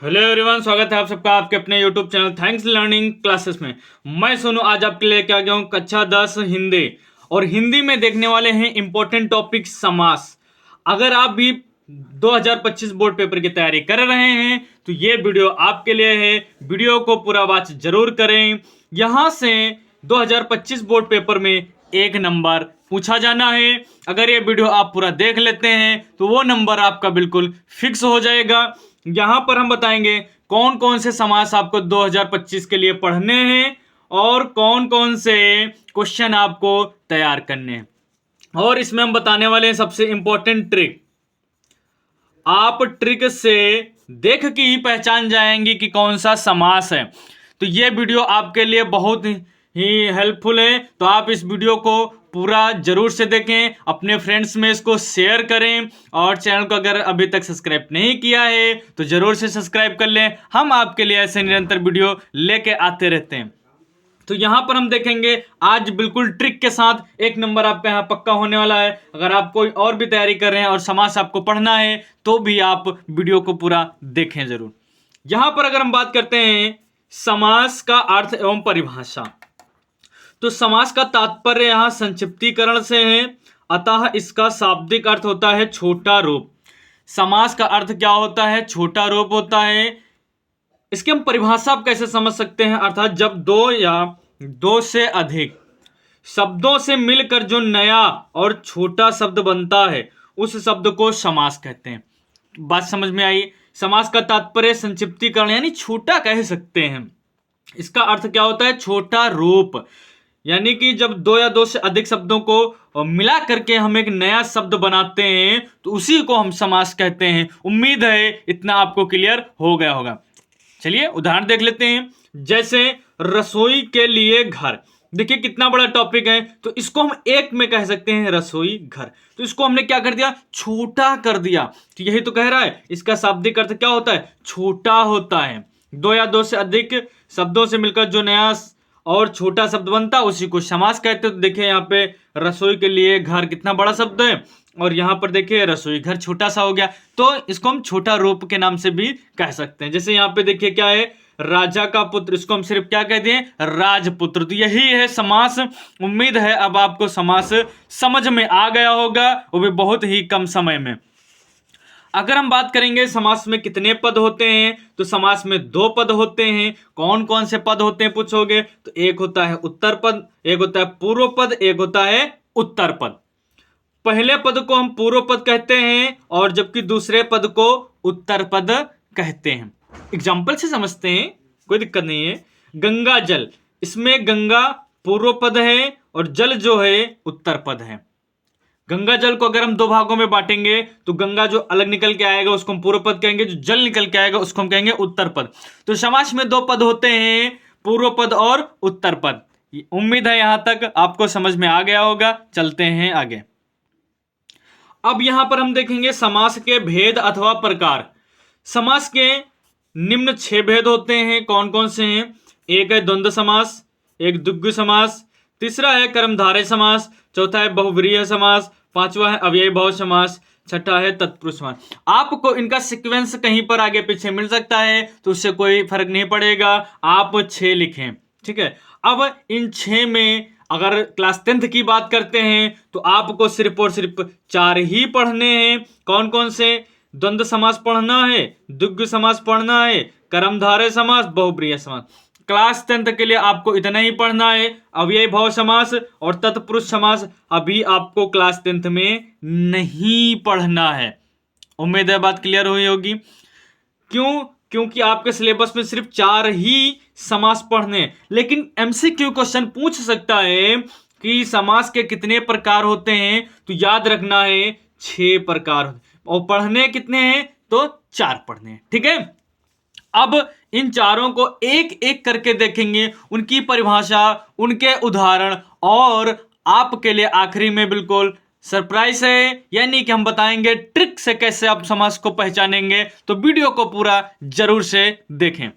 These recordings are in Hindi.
हेलो एवरीवन, स्वागत है आप सबका आपके अपने YouTube channel thanks learning classes में। मैं सोनू आज आपके लिए क्या गया हूँ कक्षा 10 हिंदी। और हिंदी में देखने वाले हैं इंपॉर्टेंट टॉपिक समास। अगर आप भी 2025 बोर्ड पेपर की तैयारी कर रहे हैं तो ये वीडियो आपके लिए है। वीडियो को पूरा वॉच जरूर करें। यहाँ से 2025 बोर्ड पेपर में 1 नंबर पूछा जाना है। अगर ये वीडियो आप पूरा देख लेते हैं तो वो नंबर आपका बिल्कुल फिक्स हो जाएगा। यहाँ पर हम बताएंगे कौन कौन से समास आपको 2025 के लिए पढ़ने हैं और कौन कौन से क्वेश्चन आपको तैयार करने हैं। और इसमें हम बताने वाले हैं सबसे इंपॉर्टेंट ट्रिक। आप ट्रिक से देख के ही पहचान जाएंगे कि कौन सा समास है। तो ये वीडियो आपके लिए बहुत ही हेल्पफुल है। तो आप इस वीडियो को पूरा जरूर से देखें, अपने फ्रेंड्स में इसको शेयर करें और चैनल को अगर अभी तक सब्सक्राइब नहीं किया है तो जरूर से सब्सक्राइब कर लें। हम आपके लिए ऐसे निरंतर वीडियो लेके आते रहते हैं। तो यहाँ पर हम देखेंगे आज बिल्कुल ट्रिक के साथ 1 नंबर आपका यहाँ पक्का होने वाला है। अगर आप कोई और भी तैयारी कर रहे हैं और समास आपको पढ़ना है तो भी आप वीडियो को पूरा देखें जरूर। यहाँ पर अगर हम बात करते हैं समास का अर्थ एवं परिभाषा, तो समास का तात्पर्य यहाँ संक्षिप्तीकरण से है, अतः इसका शाब्दिक अर्थ होता है छोटा रूप। समास का अर्थ क्या होता है? छोटा रूप होता है। इसकी हम परिभाषा आप कैसे समझ सकते हैं? अर्थात जब दो या दो से अधिक शब्दों से मिलकर जो नया और छोटा शब्द बनता है उस शब्द को समास कहते हैं। बात समझ में आई? समास का तात्पर्य संक्षिप्तीकरण यानी छोटा कह सकते हैं। इसका अर्थ क्या होता है? छोटा रूप, यानी कि जब दो या दो से अधिक शब्दों को मिला करके हम एक नया शब्द बनाते हैं तो उसी को हम समास कहते हैं। उम्मीद है इतना आपको क्लियर हो गया होगा। चलिए उदाहरण देख लेते हैं। जैसे रसोई के लिए घर, देखिए कितना बड़ा टॉपिक है। तो इसको हम एक में कह सकते हैं रसोई घर। तो इसको हमने क्या कर दिया? छोटा कर दिया। तो यही तो कह रहा है, इसका शाब्दिक अर्थ क्या होता है? छोटा होता है। दो या दो से अधिक शब्दों से मिलकर जो नया और छोटा शब्द बनता है उसी को समास कहते हैं। तो देखिए यहाँ पे रसोई के लिए घर कितना बड़ा शब्द है और यहाँ पर देखिए रसोई घर छोटा सा हो गया। तो इसको हम छोटा रूप के नाम से भी कह सकते हैं। जैसे यहाँ पे देखिए क्या है? राजा का पुत्र, इसको हम सिर्फ क्या कहते हैं? राजपुत्र। तो यही है समास। उम्मीद है अब आपको समास समझ में आ गया होगा, वो भी बहुत ही कम समय में। अगर हम बात करेंगे समास में कितने पद होते हैं, तो समास में 2 पद होते हैं। कौन कौन से पद होते हैं पूछोगे तो एक होता है उत्तर पद, एक होता है पूर्व पद, एक होता है उत्तर पद। पहले पद को हम पूर्व पद कहते हैं और जबकि दूसरे पद को उत्तर पद कहते हैं। एग्जाम्पल से समझते हैं, कोई दिक्कत नहीं है। गंगा जल, इसमें गंगा पूर्व पद है और जल जो है उत्तर पद है। गंगा जल को अगर हम 2 भागों में बांटेंगे तो गंगा जो अलग निकल के आएगा उसको हम पूर्व पद कहेंगे, जो जल निकल के आएगा उसको हम कहेंगे उत्तर पद। तो समास में 2 पद होते हैं, पूर्व पद और उत्तर पद। उम्मीद है यहां तक आपको समझ में आ गया होगा। चलते हैं आगे। अब यहां पर हम देखेंगे समास के भेद अथवा प्रकार। समास के निम्न 6 भेद होते हैं। कौन कौन से हैं? एक है द्वंद्व समास, एक द्विगु समास, तीसरा है कर्मधारय समास, चौथा है बहुव्रीहि समास, पांचवा है अव्ययी भाव समास, छठा है तत्पुरुष समास। आपको इनका सीक्वेंस कहीं पर आगे पीछे मिल सकता है तो उससे कोई फर्क नहीं पड़ेगा, आप 6 लिखें, ठीक है। अब इन 6 में अगर क्लास 10th की बात करते हैं तो आपको सिर्फ और सिर्फ 4 ही पढ़ने हैं। कौन कौन से? द्वंद्व समास पढ़ना है, द्विगु समास पढ़ना है, कर्मधारय समास, बहुव्रीहि समास। क्लास 10th के लिए आपको इतना ही पढ़ना है। अव्ययी भाव समास और तत्पुरुष समास अभी आपको क्लास 10th में नहीं पढ़ना है। उम्मीद है बात क्लियर हुई होगी। क्यों? क्योंकि आपके सिलेबस में सिर्फ 4 ही समास पढ़ने हैं। लेकिन एमसीक्यू क्वेश्चन पूछ सकता है कि समास के कितने प्रकार होते हैं, तो याद रखना है 6 प्रकार। और पढ़ने कितने हैं? तो 4 पढ़ने हैं, ठीक है। अब इन चारों को एक एक करके देखेंगे, उनकी परिभाषा, उनके उदाहरण, और आपके लिए आखिरी में बिल्कुल सरप्राइज है, यानी कि हम बताएंगे ट्रिक से कैसे आप समास को पहचानेंगे। तो वीडियो को पूरा जरूर से देखें।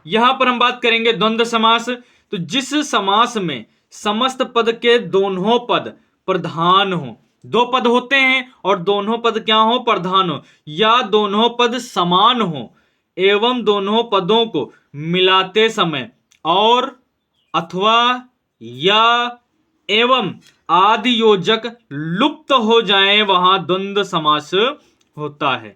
यहां पर हम बात करेंगे द्वंद्व समास। तो जिस समास में समस्त पद के दोनों पद प्रधान हो, 2 पद होते हैं और दोनों पद क्या हो? प्रधान हो, या दोनों पद समान हो, एवं दोनों पदों को मिलाते समय और अथवा या एवं आदि योजक लुप्त हो जाए वहां द्वंद्व समास होता है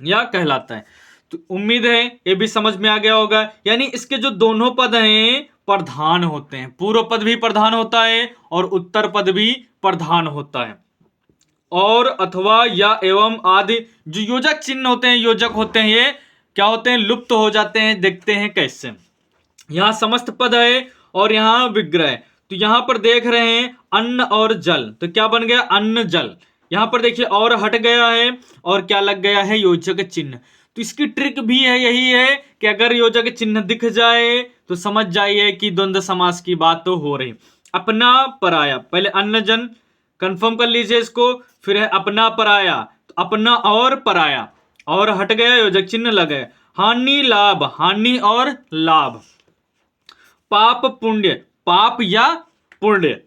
या कहलाता है। तो उम्मीद है ये भी समझ में आ गया होगा। यानी इसके जो दोनों पद हैं प्रधान होते हैं, पूर्व पद भी प्रधान होता है और उत्तर पद भी प्रधान होता है। और अथवा या एवं आदि जो योजक चिन्ह होते हैं, योजक होते हैं, ये क्या होते हैं, लुप्त हो जाते हैं। देखते हैं कैसे। यहाँ समस्त पद है और यहाँ विग्रह। तो यहाँ पर देख रहे हैं अन्न और जल, तो क्या बन गया, अन्न जल। यहाँ पर देखिए और हट गया है और क्या लग गया है, योजक चिन्ह। तो इसकी ट्रिक भी है, यही है कि अगर योजक चिन्ह दिख जाए तो समझ जाइए कि द्वंद्व समास की बात तो हो रही। अपना पराया, पहले अन्न जन कंफर्म कर लीजिए इसको, फिर है अपना पराया, तो अपना और पराया और हट गया, योजक चिन्ह लग गए। हानि लाभ, हानि और लाभ। पाप पुण्य, पाप या पुण्य।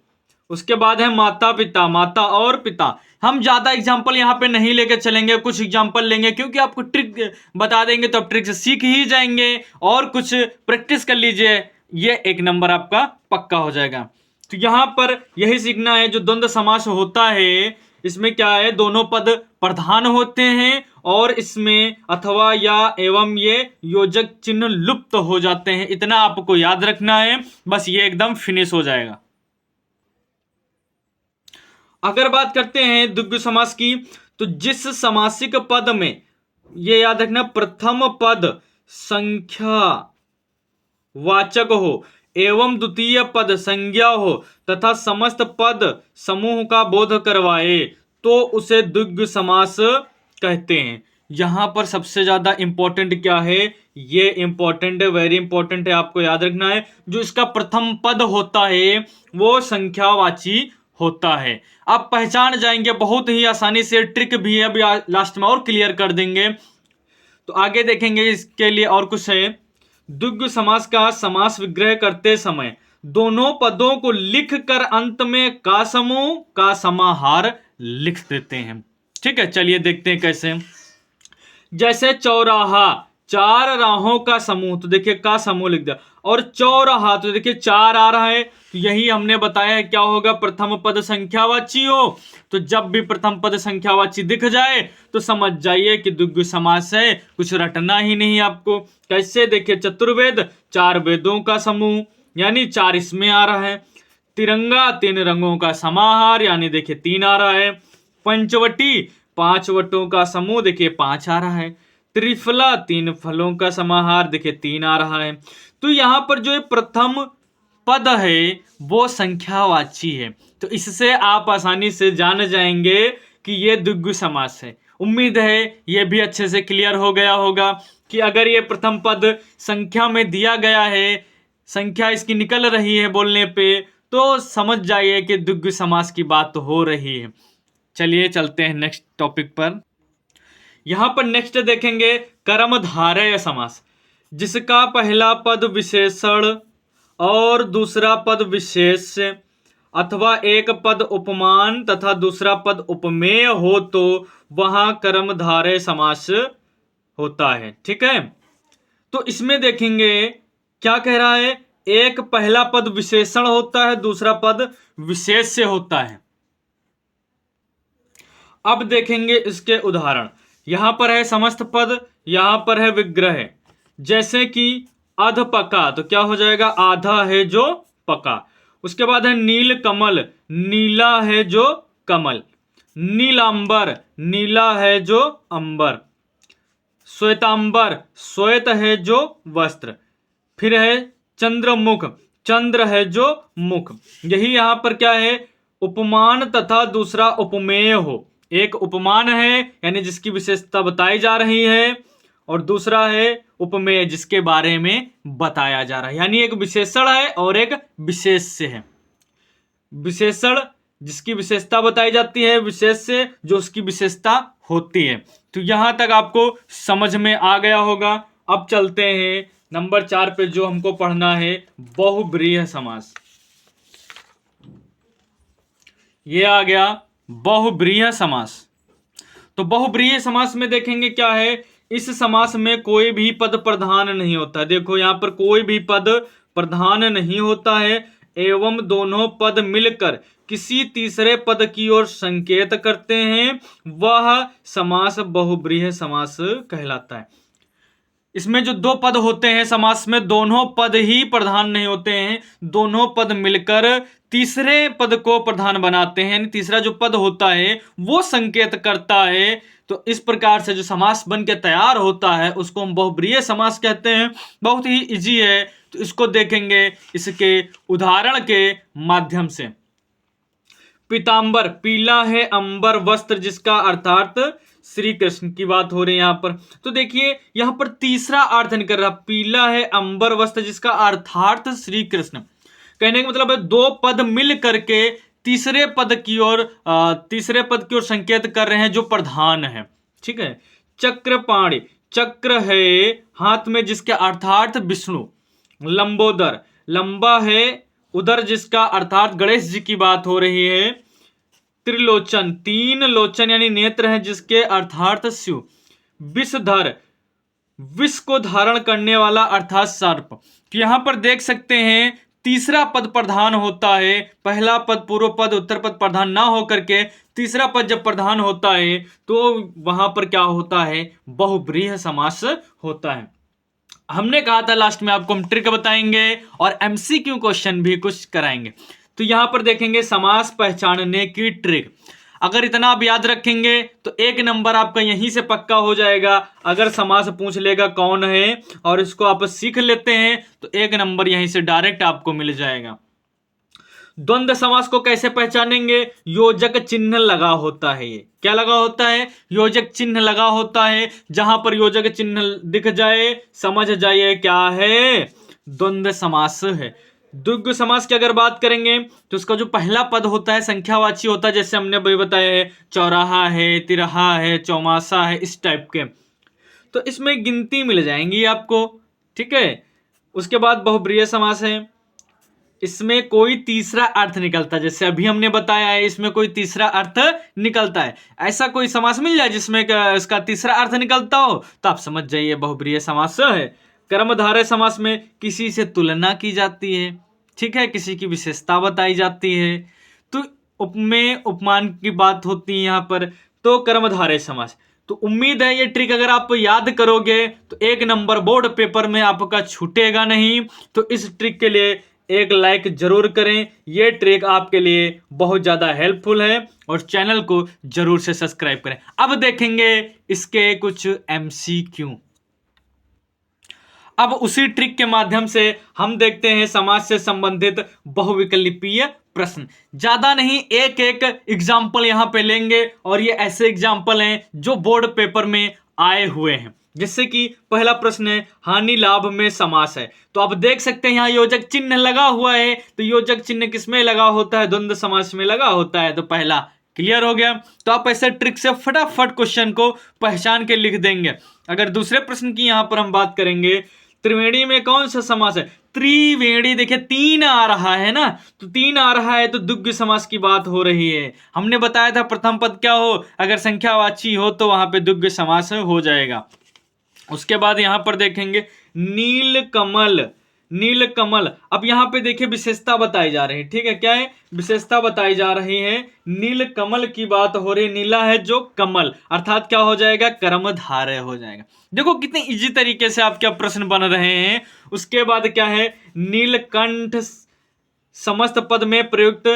उसके बाद है माता पिता, माता और पिता। हम ज्यादा एग्जाम्पल यहाँ पे नहीं लेके चलेंगे, कुछ एग्जाम्पल लेंगे क्योंकि आपको ट्रिक बता देंगे तो आप ट्रिक से सीख ही जाएंगे। और कुछ प्रैक्टिस कर लीजिए, ये एक नंबर आपका पक्का हो जाएगा। तो यहाँ पर यही सीखना है, जो द्वंद्व समास होता है इसमें क्या है, दोनों पद प्रधान होते हैं और इसमें अथवा या एवं ये योजक चिन्ह लुप्त हो जाते हैं। इतना आपको याद रखना है, बस ये एकदम फिनिश हो जाएगा। अगर बात करते हैं द्विगु समास की, तो जिस समासिक पद में, ये याद रखना, प्रथम पद संख्या वाचक हो एवं द्वितीय पद संज्ञा हो तथा समस्त पद समूह का बोध करवाए तो उसे द्विगु समास कहते हैं। यहां पर सबसे ज्यादा इंपॉर्टेंट क्या है, ये इंपॉर्टेंट है, वेरी इंपॉर्टेंट है, आपको याद रखना है। जो इसका प्रथम पद होता है वो संख्यावाची होता है। आप पहचान जाएंगे बहुत ही आसानी से, ट्रिक भी है, अभी लास्ट में और क्लियर कर देंगे। तो आगे देखेंगे इसके लिए और कुछ है। द्विगु समास का समास विग्रह करते समय दोनों पदों को लिख कर अंत में का समूह का समाहार लिख देते हैं। ठीक है, चलिए देखते हैं कैसे। जैसे चौराहा, चार राहों का समूह, तो देखिए का समूह लिख दिया। और चौराहा, तो देखिए चार आ रहा है, तो यही हमने बताया है क्या होगा, प्रथम पद संख्यावाची हो। तो जब भी प्रथम पद संख्यावाची दिख जाए तो समझ जाइए कि द्विगु समास है, कुछ रटना ही नहीं आपको। कैसे, देखिए चतुर्वेद, चार वेदों का समूह, यानी चार इसमें आ रहा है। तिरंगा, तीन रंगों का समाहार, यानी देखिए तीन आ रहा है। पंचवटी, पांच वटों का समूह, देखिए पांच आ रहा है। त्रिफला, तीन फलों का समाहार, देखिए तीन आ रहा है। तो यहां पर जो प्रथम पद है वो संख्यावाची है, तो इससे आप आसानी से जान जाएंगे कि ये द्विगु समास है। उम्मीद है ये भी अच्छे से क्लियर हो गया होगा कि अगर ये प्रथम पद संख्या में दिया गया है, संख्या इसकी निकल रही है बोलने पे, तो समझ जाइए कि द्विगु समास की बात हो रही है। चलिए चलते हैं नेक्स्ट टॉपिक पर। यहां पर नेक्स्ट देखेंगे कर्मधारय समास, जिसका पहला पद विशेषण और दूसरा पद विशेष्य अथवा एक पद उपमान तथा दूसरा पद उपमेय हो तो वहां कर्मधारय समास होता है। ठीक है, तो इसमें देखेंगे क्या कह रहा है, एक पहला पद विशेषण होता है, दूसरा पद विशेष्य होता है। अब देखेंगे इसके उदाहरण। यहां पर है समस्त पद, यहां पर है विग्रह। जैसे कि अध पका, तो क्या हो जाएगा, आधा है जो पका। उसके बाद है नील कमल, नीला है जो कमल। नीलांबर, नीला है जो अंबर। श्वेतांबर, श्वेत है जो वस्त्र। फिर है चंद्रमुख, चंद्र है जो मुख। यही यहां पर क्या है, उपमान तथा दूसरा उपमेय हो। एक उपमान है यानी जिसकी विशेषता बताई जा रही है, और दूसरा है उपमेय जिसके बारे में बताया जा रहा है। यानी एक विशेषण है और एक विशेष्य है। विशेषण जिसकी विशेषता बताई जाती है, विशेष्य जो उसकी विशेषता होती है। तो यहां तक आपको समझ में आ गया होगा। अब चलते हैं नंबर 4 पे, जो हमको पढ़ना है बहुब्रीहि समास। ये आ गया बहुब्रीहि समास। तो बहुब्रीहि समास में देखेंगे क्या है इस समास में कोई भी पद प्रधान नहीं होता। देखो यहाँ पर कोई भी पद प्रधान नहीं होता है एवं दोनों पद मिलकर किसी तीसरे पद की ओर संकेत करते हैं, वह समास बहुब्रीहि समास कहलाता है। इसमें जो दो पद होते हैं समास में, दोनों पद ही प्रधान नहीं होते हैं, दोनों पद मिलकर तीसरे पद को प्रधान बनाते हैं, यानी तीसरा जो पद होता है वो संकेत करता है। तो इस प्रकार से जो समास बन के तैयार होता है उसको हम बहुब्रीहि समास कहते हैं। बहुत ही इजी है, तो इसको देखेंगे इसके उदाहरण के माध्यम से। पीतांबर, पीला है अंबर वस्त्र जिसका, अर्थात श्री कृष्ण की बात हो रही है यहाँ पर। तो देखिए यहाँ पर तीसरा अर्थ निकल रहा, पीला है अंबर वस्त्र जिसका, अर्थात श्री कृष्ण। कहने का मतलब है दो पद मिल करके तीसरे पद की ओर संकेत कर रहे हैं जो प्रधान है। ठीक है। चक्रपाणि, चक्र है हाथ में जिसके, अर्थात विष्णु। लंबोदर, लंबा है उदर जिसका, अर्थात गणेश जी की बात हो रही है। त्रिलोचन, तीन लोचन यानी नेत्र हैं जिसके, अर्थात शिव। विषधर, विष को धारण करने वाला, अर्थात सर्प। तो यहां पर देख सकते हैं तीसरा पद प्रधान होता है, पहला पद पूर्व पद उत्तर पद प्रधान ना होकर के तीसरा पद जब प्रधान होता है तो वहां पर क्या होता है, बहुब्रीहि समास होता है। हमने कहा था लास्ट में आपको हम ट्रिक बताएंगे और एमसीक्यू क्वेश्चन भी कुछ कराएंगे। तो यहां पर देखेंगे समास पहचानने की ट्रिक। अगर इतना आप याद रखेंगे तो एक नंबर आपका यहीं से पक्का हो जाएगा। अगर समास पूछ लेगा कौन है और इसको आप सीख लेते हैं तो एक नंबर यहीं से डायरेक्ट आपको मिल जाएगा। द्वंद्व समास को कैसे पहचानेंगे, योजक चिन्ह लगा होता है। ये क्या लगा होता है, योजक चिन्ह लगा होता है। जहां पर योजक चिन्ह दिख जाए समझ जाइए क्या है, द्वंद्व समास है। द्विगु समास की अगर बात करेंगे तो उसका जो पहला पद होता है संख्यावाची होता है, जैसे हमने अभी बताया है, चौराहा है, तिरहा है, चौमासा है, इस टाइप के। तो इसमें गिनती मिल जाएंगी आपको। ठीक है। उसके बाद बहुब्रीहि समास है, इसमें कोई तीसरा अर्थ निकलता है, जैसे अभी हमने बताया है इसमें कोई तीसरा अर्थ निकलता है। ऐसा कोई समास मिल जाए जिसमें इसका तीसरा अर्थ निकलता हो तो आप समझ जाइए बहुब्रीहि समास है। कर्मधारय समास में किसी से तुलना की जाती है, ठीक है, किसी की विशेषता बताई जाती है, तो उपमेय उपमान की बात होती है यहाँ पर, तो कर्मधारय समास। तो उम्मीद है ये ट्रिक अगर आप याद करोगे तो एक नंबर बोर्ड पेपर में आपका छूटेगा नहीं। तो इस ट्रिक के लिए एक लाइक जरूर करें, ये ट्रिक आपके लिए बहुत ज़्यादा हेल्पफुल है, और चैनल को जरूर से सब्सक्राइब करें। अब देखेंगे इसके कुछ एमसीक्यू। अब उसी ट्रिक के माध्यम से हम देखते हैं समास से संबंधित बहुविकल्पीय प्रश्न। ज्यादा नहीं, एक एक एग्जाम्पल यहां पे लेंगे और ये ऐसे एग्जाम्पल हैं जो बोर्ड पेपर में आए हुए हैं। जैसे कि पहला प्रश्न है, हानि लाभ में समास है। तो आप देख सकते हैं यहाँ योजक चिन्ह लगा हुआ है, तो योजक चिन्ह किसमें लगा होता है, द्वंद्व समास में लगा होता है। तो पहला क्लियर हो गया। तो आप ऐसे ट्रिक से फटाफट क्वेश्चन को पहचान के लिख देंगे। अगर दूसरे प्रश्न की यहां पर हम बात करेंगे, त्रिवेणी में कौन सा समास है, त्रिवेणी, देखिए तीन आ रहा है ना, तो तीन आ रहा है तो द्विगु समास की बात हो रही है। हमने बताया था प्रथम पद क्या हो, अगर संख्यावाची हो तो वहां पे द्विगु समास हो जाएगा। उसके बाद यहां पर देखेंगे नीलकमल, नीलकमल। अब यहां पे देखिए विशेषता बताई जा रही है, ठीक है, क्या है, विशेषता बताई जा रही है। नीलकमल की बात हो रही, नीला है जो कमल, अर्थात क्या हो जाएगा, कर्मधारय हो जाएगा। देखो कितने इजी तरीके से आपके प्रश्न बन रहे हैं। उसके बाद क्या है, नीलकंठ समस्त पद में प्रयुक्त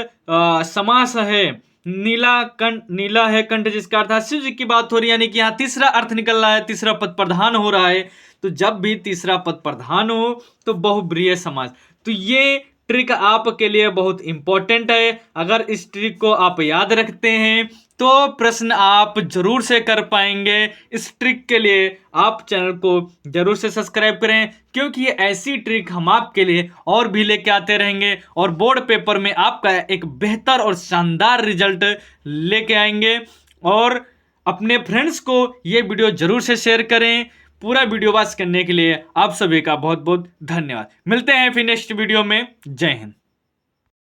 समास है। नीला कंठ, नीला है कंठ जिसका अर्थ शिव जी की बात हो रही है, यानी कि यहाँ तीसरा अर्थ निकल रहा है, तीसरा पद प्रधान हो रहा है। तो जब भी तीसरा पद प्रधान हो तो बहुब्रीहि समास। तो ये ट्रिक आपके लिए बहुत इंपॉर्टेंट है। अगर इस ट्रिक को आप याद रखते हैं तो प्रश्न आप जरूर से कर पाएंगे। इस ट्रिक के लिए आप चैनल को जरूर से सब्सक्राइब करें, क्योंकि ये ऐसी ट्रिक हम आपके लिए और भी लेके आते रहेंगे और बोर्ड पेपर में आपका एक बेहतर और शानदार रिजल्ट लेके आएंगे। और अपने फ्रेंड्स को ये वीडियो जरूर से शेयर करें। पूरा वीडियो वॉच करने के लिए आप सभी का बहुत बहुत धन्यवाद। मिलते हैं फिर नेक्स्ट वीडियो में। जय हिंद।